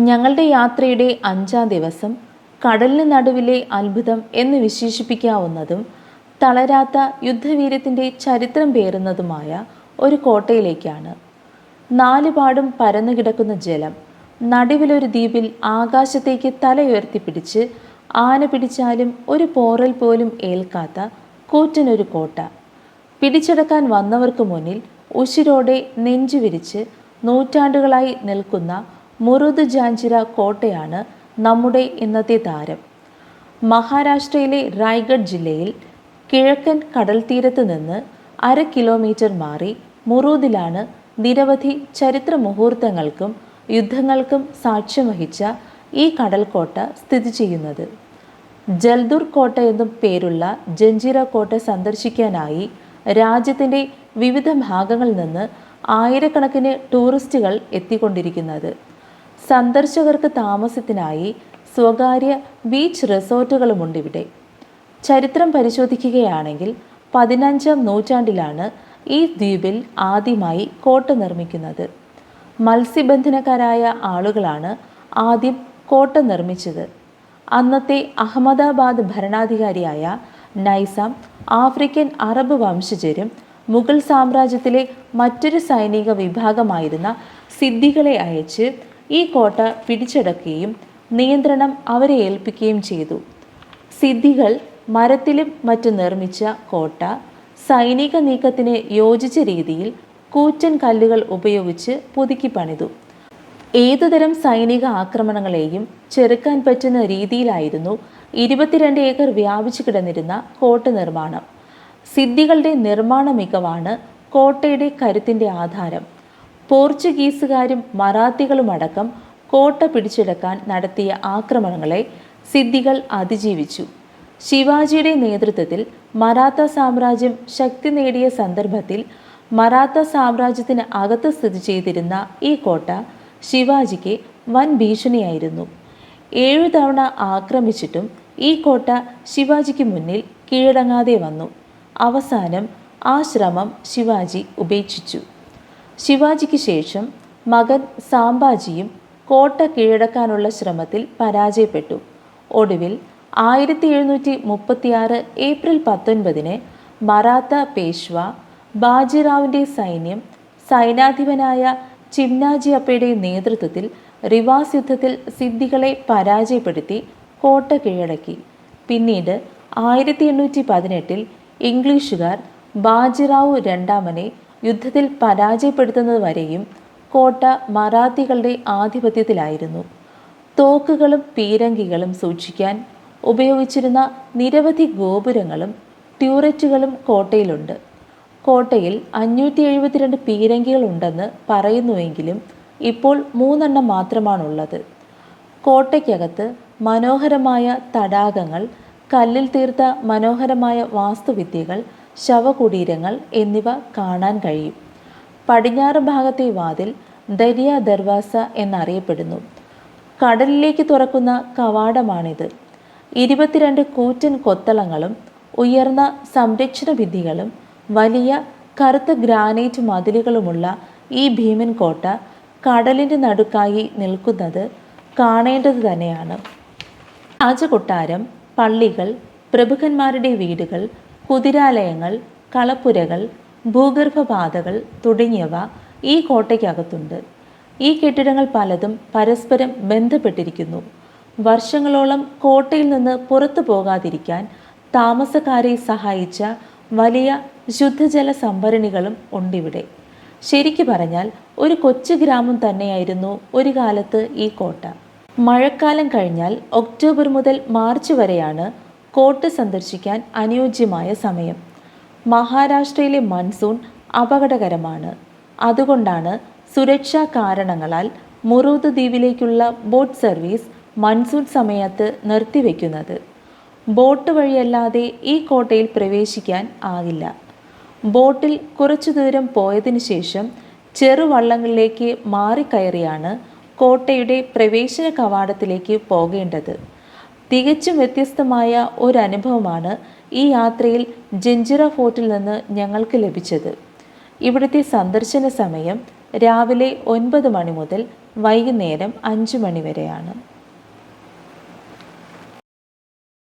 ഞങ്ങളുടെ യാത്രയുടെ 5-ാം ദിവസം കടലിന് നടുവിലെ അത്ഭുതം എന്ന് വിശേഷിപ്പിക്കാവുന്നതും തളരാത്ത യുദ്ധവീര്യത്തിൻ്റെ ചരിത്രം പേറുന്നതുമായ ഒരു കോട്ടയിലേക്കാണ്. നാലുപാടും പരന്നു കിടക്കുന്ന ജലം, നടുവിലൊരു ദ്വീപിൽ ആകാശത്തേക്ക് തലയുയർത്തിപ്പിടിച്ച് ആന പിടിച്ചാലും ഒരു പോറൽ പോലും ഏൽക്കാത്ത കൂറ്റനൊരു കോട്ട. പിടിച്ചടക്കാൻ വന്നവർക്ക് മുന്നിൽ ഉശിരോടെ നെഞ്ചുവിരിച്ച് നൂറ്റാണ്ടുകളായി നിൽക്കുന്ന മുറുദ് ജാഞ്ചിറ കോട്ടയാണ് നമ്മുടെ ഇന്നത്തെ താരം. മഹാരാഷ്ട്രയിലെ റായ്ഗഡ് ജില്ലയിൽ കിഴക്കൻ കടൽ തീരത്ത് നിന്ന് 1/2 കിലോമീറ്റർ മാറി മുറൂദിലാണ് നിരവധി ചരിത്ര മുഹൂർത്തങ്ങൾക്കും യുദ്ധങ്ങൾക്കും സാക്ഷ്യം വഹിച്ച ഈ കടൽക്കോട്ട സ്ഥിതി ചെയ്യുന്നത്. ജൽദുർ കോട്ട എന്നും പേരുള്ള ജഞ്ചിറ കോട്ട സന്ദർശിക്കാനായി രാജ്യത്തിൻ്റെ വിവിധ ഭാഗങ്ങളിൽ നിന്ന് ആയിരക്കണക്കിന് ടൂറിസ്റ്റുകൾ എത്തിക്കൊണ്ടിരിക്കുന്നത്. സന്ദർശകർക്ക് താമസത്തിനായി സ്വകാര്യ ബീച്ച് റിസോർട്ടുകളുമുണ്ടിവിടെ. ചരിത്രം പരിശോധിക്കുകയാണെങ്കിൽ 15-ാം നൂറ്റാണ്ടിലാണ് ഈ ദ്വീപിൽ ആദ്യമായി കോട്ട നിർമ്മിക്കുന്നത്. മത്സ്യബന്ധനക്കാരായ ആളുകളാണ് ആദ്യം കോട്ട നിർമ്മിച്ചത്. അന്നത്തെ അഹമ്മദാബാദ് ഭരണാധികാരിയായ നൈസാം ആഫ്രിക്കൻ അറബ് വംശജരും മുഗൾ സാമ്രാജ്യത്തിലെ മറ്റൊരു സൈനിക വിഭാഗമായിരുന്ന സിദ്ദികളെ അയച്ച് ഈ കോട്ട പിടിച്ചടക്കുകയും നിയന്ത്രണം അവരെ ഏൽപ്പിക്കുകയും ചെയ്തു. സിദ്ദികൾ മരത്തിലും മറ്റും നിർമ്മിച്ച കോട്ട സൈനിക നീക്കത്തിന് യോജിച്ച രീതിയിൽ കൂറ്റൻ കല്ലുകൾ ഉപയോഗിച്ച് പുതുക്കി പണിതു. ഏതുതരം സൈനിക ആക്രമണങ്ങളെയും ചെറുക്കാൻ പറ്റുന്ന രീതിയിലായിരുന്നു 22 ഏക്കർ വ്യാപിച്ചു കിടന്നിരുന്ന കോട്ട നിർമ്മാണം. സിദ്ദികളുടെ നിർമ്മാണ മികവാണ് കോട്ടയുടെ കരുത്തിൻ്റെ ആധാരം. പോർച്ചുഗീസുകാരും മറാത്തികളുമടക്കം കോട്ട പിടിച്ചെടുക്കാൻ നടത്തിയ ആക്രമണങ്ങളെ സിദ്ദികൾ അതിജീവിച്ചു. ശിവാജിയുടെ നേതൃത്വത്തിൽ മറാത്ത സാമ്രാജ്യം ശക്തി നേടിയ സന്ദർഭത്തിൽ മറാത്ത സാമ്രാജ്യത്തിന് അകത്ത് സ്ഥിതി ചെയ്തിരുന്ന ഈ കോട്ട ശിവാജിക്ക് വൻ ഭീഷണിയായിരുന്നു. 7 തവണ ആക്രമിച്ചിട്ടും ഈ കോട്ട ശിവാജിക്ക് മുന്നിൽ കീഴടങ്ങാതെ വന്നു. അവസാനം ആ ശ്രമം ശിവാജി ഉപേക്ഷിച്ചു. ശിവാജിക്ക് ശേഷം മകൻ സാംഭാജിയും കോട്ട കീഴടക്കാനുള്ള ശ്രമത്തിൽ പരാജയപ്പെട്ടു. ഒടുവിൽ 1736 ഏപ്രിൽ 19 മറാത്ത പേഷ്വ ബാജിറാവിൻ്റെ സൈന്യം സൈനാധിപനായ ചിംനാജി അപ്പയുടെ നേതൃത്വത്തിൽ റിവാസ് യുദ്ധത്തിൽ സിദ്ദികളെ പരാജയപ്പെടുത്തി കോട്ട കീഴടക്കി. പിന്നീട് 1818 ഇംഗ്ലീഷുകാർ ബാജിറാവു രണ്ടാമനെ യുദ്ധത്തിൽ പരാജയപ്പെടുത്തുന്നതുവരെയും കോട്ട മറാത്തികളുടെ ആധിപത്യത്തിലായിരുന്നു. തോക്കുകളും പീരങ്കികളും സൂക്ഷിക്കാൻ ഉപയോഗിച്ചിരുന്ന നിരവധി ഗോപുരങ്ങളും ട്യൂററ്റുകളും കോട്ടയിലുണ്ട്. കോട്ടയിൽ 572 പീരങ്കികൾ ഉണ്ടെന്ന് പറയുന്നുവെങ്കിലും ഇപ്പോൾ 3 എണ്ണം മാത്രമാണുള്ളത്. കോട്ടയ്ക്കകത്ത് മനോഹരമായ തടാകങ്ങൾ, കല്ലിൽ തീർത്ത മനോഹരമായ വാസ്തുവിദ്യകൾ, ശവകുടീരങ്ങൾ എന്നിവ കാണാൻ കഴിയും. പടിഞ്ഞാറ് ഭാഗത്തെ വാതിൽ ദരിയ ദർവാസ എന്നറിയപ്പെടുന്നു. കടലിലേക്ക് തുറക്കുന്ന കവാടമാണിത്. 22 കൂറ്റൻ കൊത്തളങ്ങളും ഉയർന്ന സംരക്ഷണ ഭിത്തികളും വലിയ കറുത്ത ഗ്രാനൈറ്റ് മതിലുകളുമുള്ള ഈ ഭീമൻ കോട്ട കടലിൻ്റെ നടുക്കായി നിൽക്കുന്നത് കാണേണ്ടത് തന്നെയാണ്. രാജകൊട്ടാരം, പള്ളികൾ, പ്രഭുക്കന്മാരുടെ വീടുകൾ, കുതിരാലയങ്ങൾ, കളപ്പുരകൾ, ഭൂഗർഭപാതകൾ തുടങ്ങിയവ ഈ കോട്ടയ്ക്കകത്തുണ്ട്. ഈ കെട്ടിടങ്ങൾ പലതും പരസ്പരം ബന്ധപ്പെട്ടിരിക്കുന്നു. വർഷങ്ങളോളം കോട്ടയിൽ നിന്ന് പുറത്തു പോകാതിരിക്കാൻ താമസക്കാരെ സഹായിച്ച വലിയ ശുദ്ധജല സംഭരണികളും ഉണ്ടിവിടെ. ശരിക്കു പറഞ്ഞാൽ ഒരു കൊച്ചു ഗ്രാമം തന്നെയായിരുന്നു ഒരു കാലത്ത് ഈ കോട്ട. മഴക്കാലം കഴിഞ്ഞാൽ ഒക്ടോബർ മുതൽ മാർച്ച് വരെയാണ് കോട്ട സന്ദർശിക്കാൻ അനുയോജ്യമായ സമയം. മഹാരാഷ്ട്രയിലെ മൺസൂൺ അപകടകരമാണ്. അതുകൊണ്ടാണ് സുരക്ഷാ കാരണങ്ങളാൽ മുറൂദ് ദ്വീപിലേക്കുള്ള ബോട്ട് സർവീസ് മൺസൂൺ സമയത്ത് നിർത്തിവെക്കുന്നത്. ബോട്ട് വഴിയല്ലാതെ ഈ കോട്ടയിൽ പ്രവേശിക്കാൻ ആകില്ല. ബോട്ടിൽ കുറച്ചു ദൂരം പോയതിനു ശേഷം ചെറുവള്ളങ്ങളിലേക്ക് മാറിക്കയറിയാണ് കോട്ടയുടെ പ്രവേശന കവാടത്തിലേക്ക് പോകേണ്ടത്. തികച്ചും വ്യത്യസ്തമായ ഒരനുഭവമാണ് ഈ യാത്രയിൽ ജഞ്ചിറ ഫോർട്ടിൽ നിന്ന് ഞങ്ങൾക്ക് ലഭിച്ചത്. ഇവിടുത്തെ സന്ദർശന സമയം രാവിലെ 9 മണി മുതൽ വൈകുന്നേരം 5 മണി വരെയാണ്.